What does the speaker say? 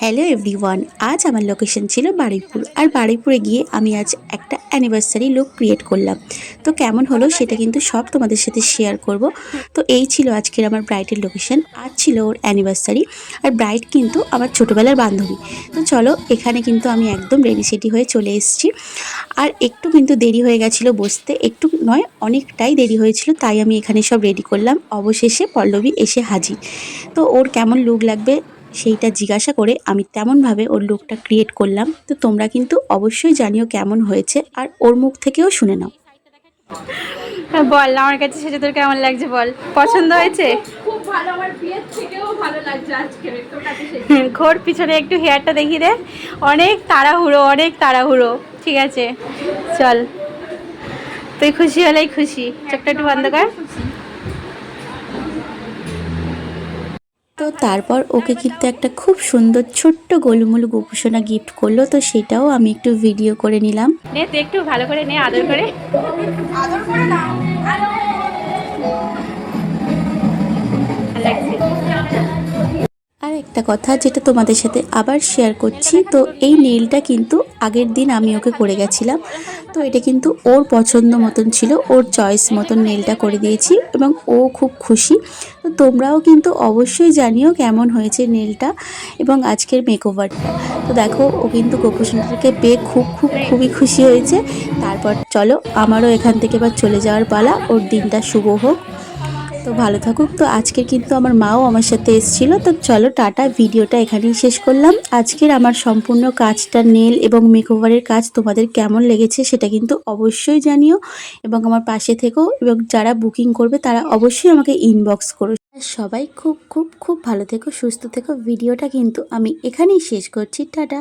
Hello everyone, আজ আমার location ছিল বারুইপুর। আর বারুইপুরে গিয়ে আমি আজ একটা অ্যানিভার্সারি লুক ক্রিয়েট করলাম। তো কেমন হলো সেটা কিন্তু সব তোমাদের সাথে শেয়ার করব। তো এই ছিল আজকের আমার ব্রাইডের লোকেশন। আজ ছিল ওর অ্যানিভার্সারি, আর ব্রাইড কিন্তু আমার ছোটোবেলার বান্ধবী। তো চলো, এখানে কিন্তু আমি একদম রেডি সেডি হয়ে চলে এসেছি। আর একটু কিন্তু দেরি হয়ে গেছিলো বসতে, একটু নয় অনেকটাই দেরি হয়েছিল, তাই আমি এখানে সব রেডি করলাম। অবশেষে পল্লবী এসে হাজির। তো ওর কেমন লুক লাগবে সেইটা জিজ্ঞাসা করে আমি তেমনভাবে ওর লুকটা ক্রিয়েট করলাম। তো তোমরা কিন্তু অবশ্যই জানিও কেমন হয়েছে, আর ওর মুখ থেকেও শুনে নাও। বল, আমার কাছে সেটা তোর কেমন লাগছে বল, পছন্দ হয়েছে? খুব ভালো, আমার বিয়ের থেকেও ভালো লাগছে আজকে তোর কাছে। ঘোর পিছনে একটু হেয়ারটা দেখিয়ে দে। অনেক তাড়াহুড়ো, অনেক তাড়াহুড়ো। ঠিক আছে চল, তুই খুশি হলেই খুশি। চোখটা একটু বন্ধ কর। তো তারপর ওকে কিন্তু একটা খুব সুন্দর ছোট্ট গোলুমুলু গোপুসোনা গিফট করলো। তো সেটাও আমি একটু ভিডিও করে নিলাম। নে তুই একটু ভালো করে নে, আদর করে। আদর করে দাও। আর একটা কথা যেটা তোমাদের সাথে আবার শেয়ার করছি, তো এই নেইলটা কিন্তু আগের দিন আমি ওকে করে গেছিলাম। তো এটা কিন্তু ওর পছন্দ মতন ছিল, ওর চয়েস মতন নেইলটা করে দিয়েছি এবং ও খুব খুশি। তো তোমরাও কিন্তু অবশ্যই জানিও কেমন হয়েছে নেইলটা এবং আজকের মেকওভারটা। তো দেখো, ও কিন্তু গোপুসোনাটাকে পেয়ে খুবই খুশি হয়েছে। তারপর চলো, আমারও এখান থেকে এবার চলে যাওয়ার পালা। ওর দিনটা শুভ হোক, তো ভালো থাকুক। তো আজকের কিন্তু আমার মাও আমার সাথে এসেছিল। তো চলো টাটা, ভিডিওটা এখানেই শেষ করলাম। আজকের আমার সম্পূর্ণ কাজটা, নেল এবং মেকওভারের কাজ তোমাদের কেমন লেগেছে সেটা কিন্তু অবশ্যই জানিও এবং আমার পাশে থেকো, এবং যারা বুকিং করবে তারা অবশ্যই আমাকে ইনবক্স করো। সবাই খুব ভালো থেকো, সুস্থ থেকো। ভিডিওটা কিন্তু আমি এখানেই শেষ করছি। টাটা।